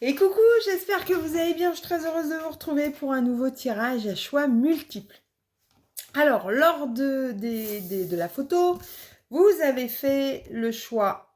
Et coucou, j'espère que vous allez bien. Je suis très heureuse de vous retrouver pour un nouveau tirage à choix multiples. Alors, lors de la photo, vous avez fait le choix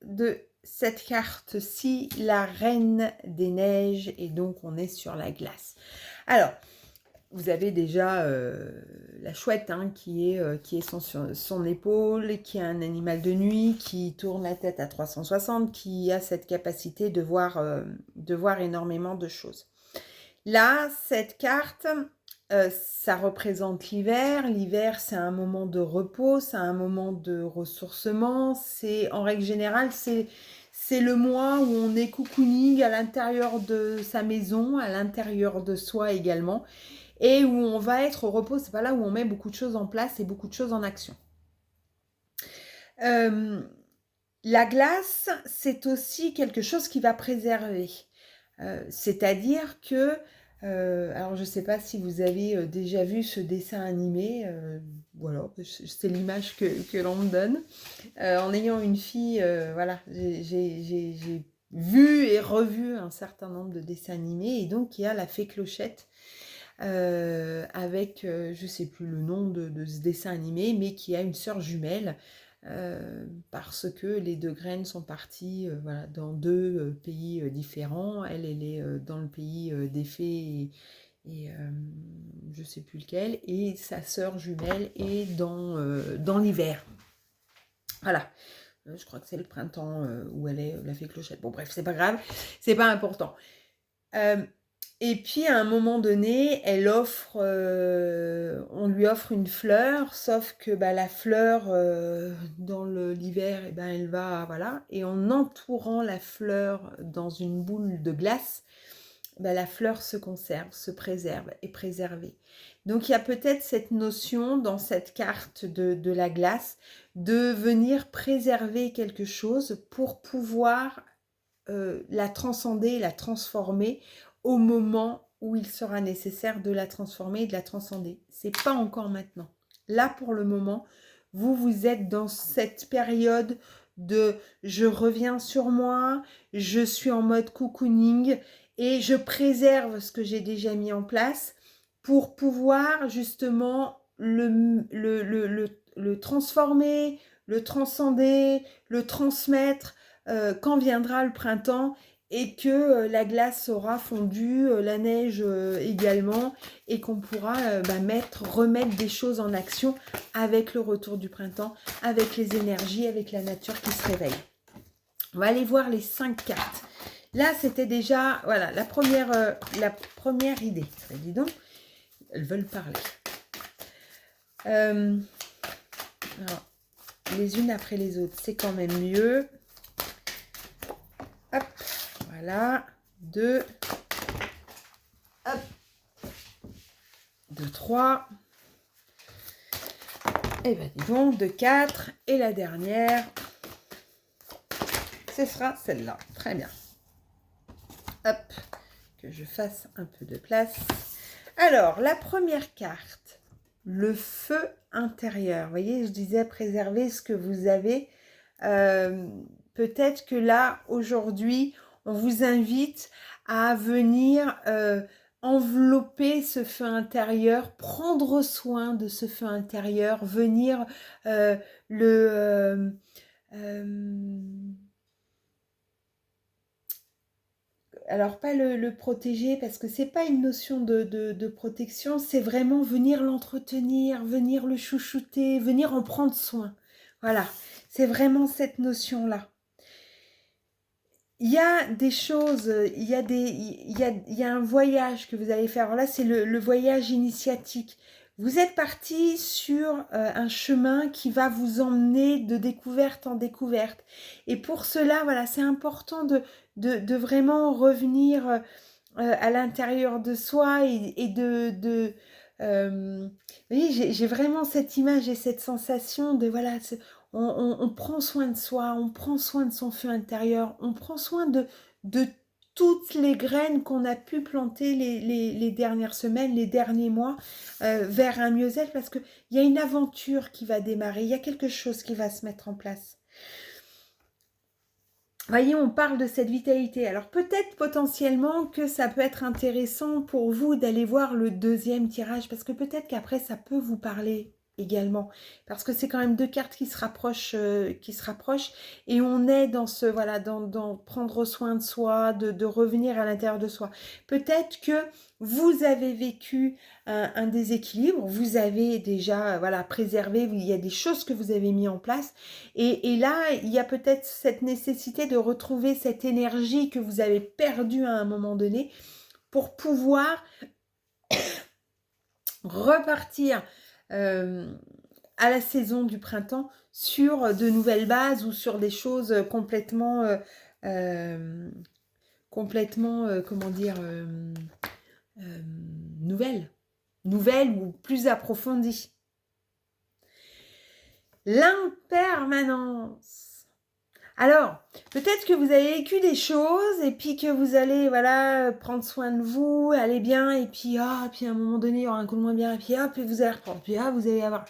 de cette carte-ci, la Reine des Neiges, et donc on est sur la glace. Alors, vous avez déjà la chouette qui est sur son épaule, qui a un animal de nuit, qui tourne la tête à 360, qui a cette capacité de voir énormément de choses. Là, cette carte, ça représente l'hiver. L'hiver, c'est un moment de repos, c'est un moment de ressourcement. C'est, en règle générale, c'est le mois où on est cocooning à l'intérieur de sa maison, à l'intérieur de soi également, et où on va être au repos. C'est pas là où on met beaucoup de choses en place et beaucoup de choses en action. La glace, c'est aussi quelque chose qui va préserver. C'est-à-dire que, alors je ne sais pas si vous avez déjà vu ce dessin animé, voilà, c'est l'image que l'on me donne. En ayant une fille, voilà, j'ai vu et revu un certain nombre de dessins animés, et donc il y a la fée Clochette, avec, je ne sais plus le nom de ce dessin animé, mais qui a une sœur jumelle, parce que les deux graines sont parties voilà, dans deux pays différents. Elle est dans le pays des fées et je ne sais plus lequel, et sa sœur jumelle est dans l'hiver. Voilà. Je crois que c'est le printemps où elle est la fée Clochette. Bon bref, c'est pas grave, c'est pas important. Et puis à un moment donné, on lui offre une fleur, sauf que la fleur, dans l'hiver, elle va, voilà, et en entourant la fleur dans une boule de glace, la fleur se conserve, se préserve, est préservée. Donc il y a peut-être cette notion dans cette carte de la glace de venir préserver quelque chose pour pouvoir la transcender, la transformer au moment où il sera nécessaire de la transformer et de la transcender. C'est pas encore maintenant. Là, pour le moment, vous êtes dans cette période de je reviens sur moi, je suis en mode cocooning et je préserve ce que j'ai déjà mis en place pour pouvoir justement le transformer, le transcender, le transmettre quand viendra le printemps et que la glace aura fondu, la neige également, et qu'on pourra remettre des choses en action avec le retour du printemps, avec les énergies, avec la nature qui se réveille. On va aller voir les 5 cartes. Là, c'était déjà voilà, la première idée. Dis donc, elles veulent parler. Alors, les unes après les autres, c'est quand même mieux. Hop, voilà. 2. Hop. 2, 3. Et bien dis donc, 2, 4. Et la dernière, ce sera celle-là. Très bien. Hop, que je fasse un peu de place. Alors, la première carte, le feu intérieur. Vous voyez, je disais préserver ce que vous avez. Peut-être que là, aujourd'hui, on vous invite à venir envelopper ce feu intérieur, prendre soin de ce feu intérieur, venir alors pas le protéger, parce que c'est pas une notion de protection, c'est vraiment venir l'entretenir, venir le chouchouter, venir en prendre soin. Voilà, c'est vraiment cette notion-là. Il y a des choses, il y a un voyage que vous allez faire. Alors là, c'est le voyage initiatique. Vous êtes parti sur un chemin qui va vous emmener de découverte en découverte. Et pour cela, voilà, c'est important de vraiment revenir à l'intérieur de soi et vous voyez, j'ai vraiment cette image et cette sensation de, voilà, on prend soin de soi, on prend soin de son feu intérieur, on prend soin de toutes les graines qu'on a pu planter les dernières semaines, les derniers mois, vers un mieux-être, parce qu'il y a une aventure qui va démarrer, il y a quelque chose qui va se mettre en place. voyez, on parle de cette vitalité. Alors peut-être potentiellement que ça peut être intéressant pour vous d'aller voir le deuxième tirage, parce que peut-être qu'après ça peut vous parler également, parce que c'est quand même deux cartes qui se rapprochent, et on est dans ce, voilà, dans prendre soin de soi, de revenir à l'intérieur de soi. Peut-être que vous avez vécu un déséquilibre, vous avez déjà, voilà, préservé, il y a des choses que vous avez mis en place, et là, il y a peut-être cette nécessité de retrouver cette énergie que vous avez perdue à un moment donné pour pouvoir repartir à la saison du printemps sur de nouvelles bases ou sur des choses complètement, comment dire, nouvelles ou plus approfondies. L'impermanence. Alors, peut-être que vous avez vécu des choses et puis que vous allez, voilà, prendre soin de vous, aller bien, et puis, puis à un moment donné, il y aura un coup de moins bien, et puis hop, et vous allez reprendre, puis vous allez avoir...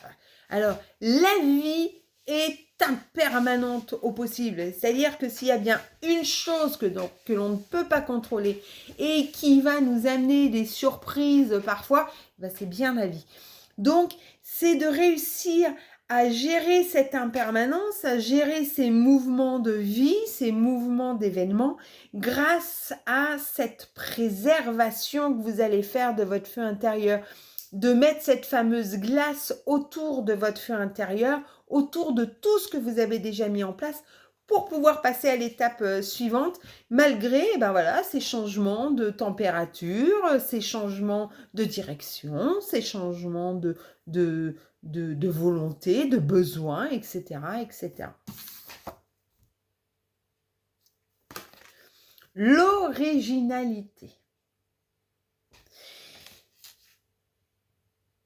Alors, la vie est impermanente au possible. C'est-à-dire que s'il y a bien une chose que l'on ne peut pas contrôler et qui va nous amener des surprises parfois, c'est bien la vie. Donc, c'est de réussir à gérer cette impermanence, à gérer ces mouvements de vie, ces mouvements d'événements, grâce à cette préservation que vous allez faire de votre feu intérieur, de mettre cette fameuse glace autour de votre feu intérieur, autour de tout ce que vous avez déjà mis en place, pour pouvoir passer à l'étape suivante, malgré ces changements de température, ces changements de direction, ces changements de volonté, de besoin, etc., etc. L'originalité.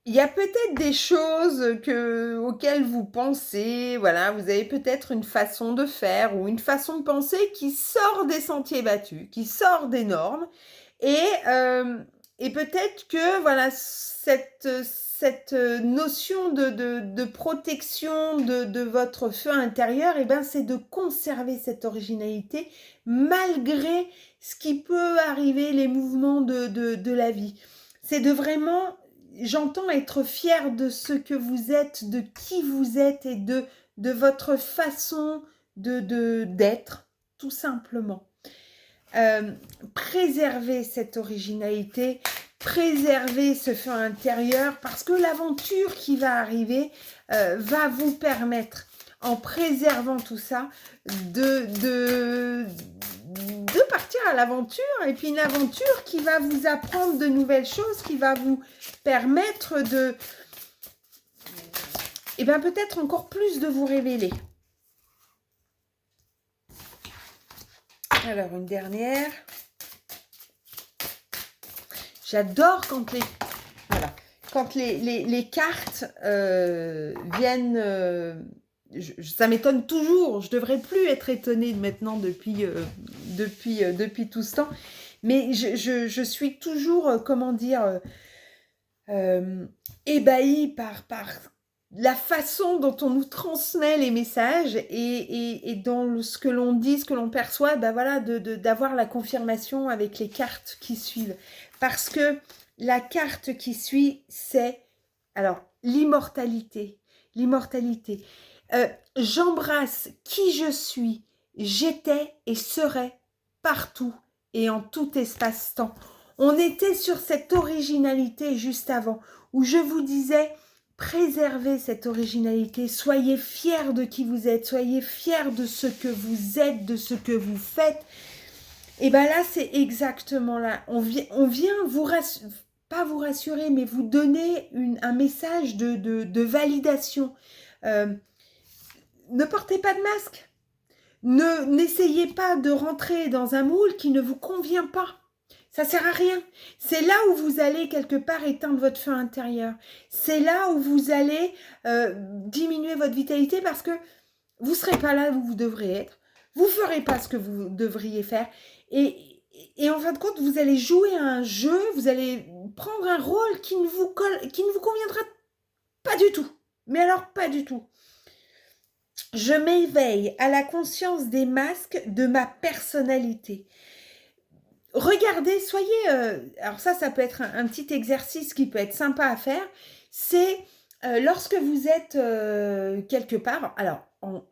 Il y a peut-être des choses auxquelles vous pensez, voilà, vous avez peut-être une façon de faire ou une façon de penser qui sort des sentiers battus, qui sort des normes, et peut-être que voilà, cette notion de protection de votre feu intérieur, c'est de conserver cette originalité malgré ce qui peut arriver, les mouvements de la vie. C'est de vraiment... J'entends être fière de ce que vous êtes, de qui vous êtes et de votre façon d'être, tout simplement. Préserver cette originalité, préserver ce feu intérieur, parce que l'aventure qui va arriver va vous permettre, en préservant tout ça, de partir à l'aventure, et puis une aventure qui va vous apprendre de nouvelles choses, qui va vous permettre de, peut-être encore plus de vous révéler. Alors, une dernière. J'adore quand les cartes viennent... ça m'étonne toujours. Je ne devrais plus être étonnée maintenant depuis tout ce temps. Mais je suis toujours, ébahie par la façon dont on nous transmet les messages et dans ce que l'on dit, ce que l'on perçoit, d'avoir la confirmation avec les cartes qui suivent. Parce que la carte qui suit, c'est l'immortalité. L'immortalité. J'embrasse qui je suis, j'étais et serai partout et en tout espace-temps. On était sur cette originalité juste avant, où je vous disais, préservez cette originalité, soyez fiers de qui vous êtes, soyez fiers de ce que vous êtes, de ce que vous faites. Et là, c'est exactement là. On vient vous rassurer, pas vous rassurer, mais vous donner un message de validation. Ne portez pas de masque. N'essayez pas de rentrer dans un moule qui ne vous convient pas. Ça sert à rien. C'est là où vous allez quelque part éteindre votre feu intérieur. C'est là où vous allez diminuer votre vitalité parce que vous ne serez pas là où vous devriez être. Vous ne ferez pas ce que vous devriez faire. Et en fin de compte, vous allez jouer à un jeu, vous allez prendre un rôle qui ne vous conviendra pas du tout. Mais alors pas du tout. Je m'éveille à la conscience des masques de ma personnalité. Regardez, soyez... alors ça peut être un petit exercice qui peut être sympa à faire. C'est lorsque vous êtes quelque part, alors en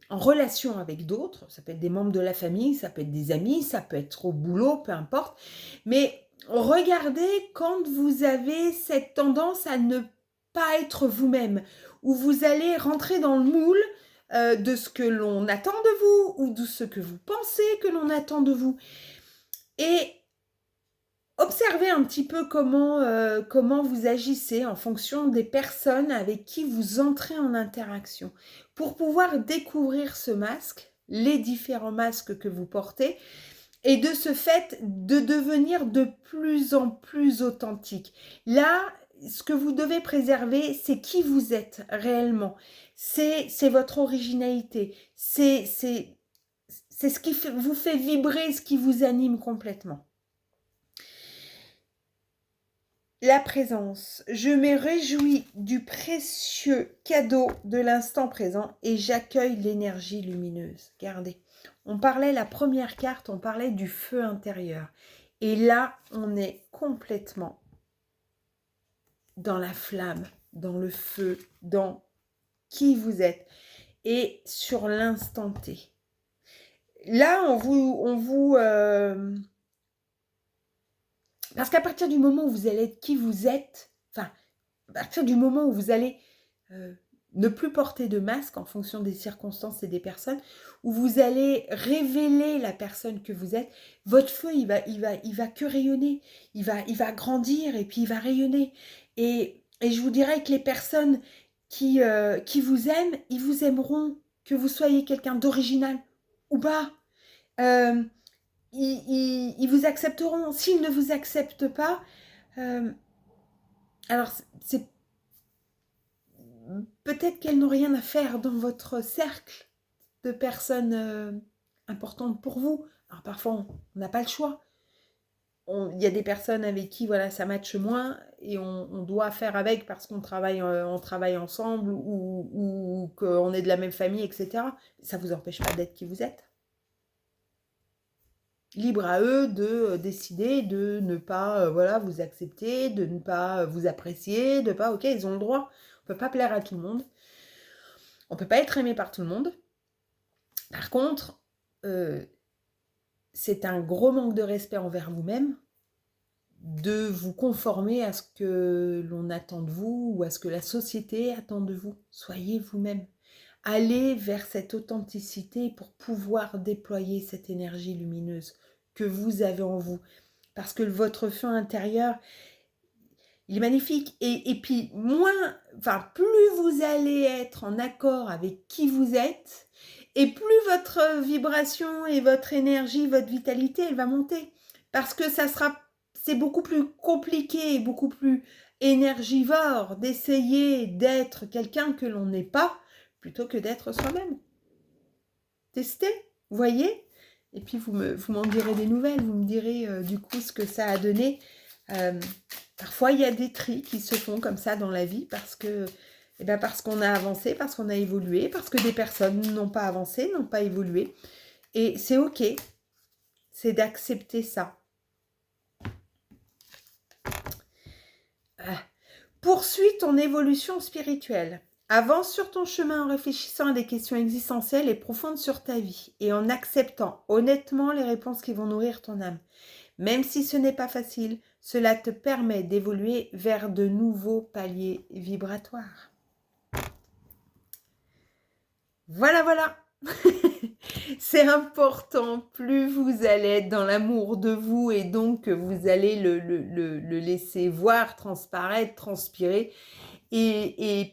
relation avec d'autres, ça peut être des membres de la famille, ça peut être des amis, ça peut être au boulot, peu importe. Mais regardez quand vous avez cette tendance à ne pas être vous-même, où vous allez rentrer dans le moule de ce que l'on attend de vous ou de ce que vous pensez que l'on attend de vous. Et observez un petit peu comment vous agissez en fonction des personnes avec qui vous entrez en interaction pour pouvoir découvrir ce masque, les différents masques que vous portez et de ce fait de devenir de plus en plus authentique. Là, ce que vous devez préserver, c'est qui vous êtes réellement. C'est votre originalité. C'est ce qui vous fait vibrer, ce qui vous anime complètement. La présence. Je me réjouis du précieux cadeau de l'instant présent et j'accueille l'énergie lumineuse. Regardez, on parlait, la première carte, on parlait du feu intérieur. Et là, on est complètement dans la flamme, dans le feu, dans qui vous êtes et sur l'instant T. Là, parce qu'à partir du moment où vous allez être qui vous êtes, enfin, à partir du moment où vous allez ne plus porter de masque en fonction des circonstances et des personnes, où vous allez révéler la personne que vous êtes, votre feu, il va que rayonner, il va grandir et puis il va rayonner. Et je vous dirais que les personnes qui vous aiment, ils vous aimeront, que vous soyez quelqu'un d'original ou pas. Ils vous accepteront. S'ils ne vous acceptent pas, alors c'est peut-être qu'elles n'ont rien à faire dans votre cercle de personnes importantes pour vous. Alors parfois, on n'a pas le choix. Il y a des personnes avec qui voilà, ça matche moins et on doit faire avec parce qu'on travaille ensemble ou qu'on est de la même famille, etc. Ça ne vous empêche pas d'être qui vous êtes. Libre à eux de décider de ne pas voilà, vous accepter, de ne pas vous apprécier, de pas... Ok, ils ont le droit. On ne peut pas plaire à tout le monde. On ne peut pas être aimé par tout le monde. Par contre, c'est un gros manque de respect envers vous-même de vous conformer à ce que l'on attend de vous ou à ce que la société attend de vous. Soyez vous-même. Allez vers cette authenticité pour pouvoir déployer cette énergie lumineuse que vous avez en vous. Parce que votre feu intérieur, il est magnifique. Et puis, plus vous allez être en accord avec qui vous êtes, et plus votre vibration et votre énergie, votre vitalité, elle va monter. Parce que c'est beaucoup plus compliqué et beaucoup plus énergivore d'essayer d'être quelqu'un que l'on n'est pas, plutôt que d'être soi-même. Testez, voyez, et puis vous m'en direz des nouvelles, vous me direz du coup ce que ça a donné. Parfois, il y a des tris qui se font comme ça dans la vie parce qu'on a avancé, parce qu'on a évolué, parce que des personnes n'ont pas avancé, n'ont pas évolué. Et c'est ok, c'est d'accepter ça. Poursuis ton évolution spirituelle. Avance sur ton chemin en réfléchissant à des questions existentielles et profondes sur ta vie et en acceptant honnêtement les réponses qui vont nourrir ton âme. Même si ce n'est pas facile, cela te permet d'évoluer vers de nouveaux paliers vibratoires. Voilà, voilà. C'est important, plus vous allez être dans l'amour de vous et donc vous allez le laisser voir, transparaître, transpirer et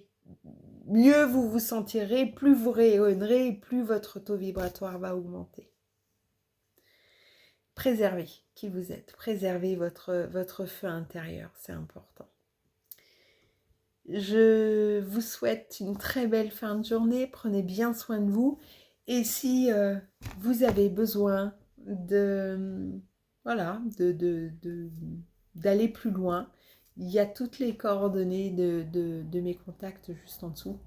mieux vous vous sentirez, plus vous rayonnerez et plus votre taux vibratoire va augmenter. Préservez qui vous êtes, préservez votre feu intérieur, c'est important. Je vous souhaite une très belle fin de journée, prenez bien soin de vous et si vous avez besoin d'aller plus loin, il y a toutes les coordonnées de mes contacts juste en dessous.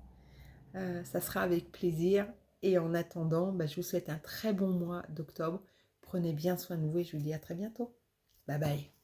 ça sera avec plaisir. Et en attendant, bah, je vous souhaite un très bon mois d'octobre. Prenez bien soin de vous et je vous dis à très bientôt. Bye bye.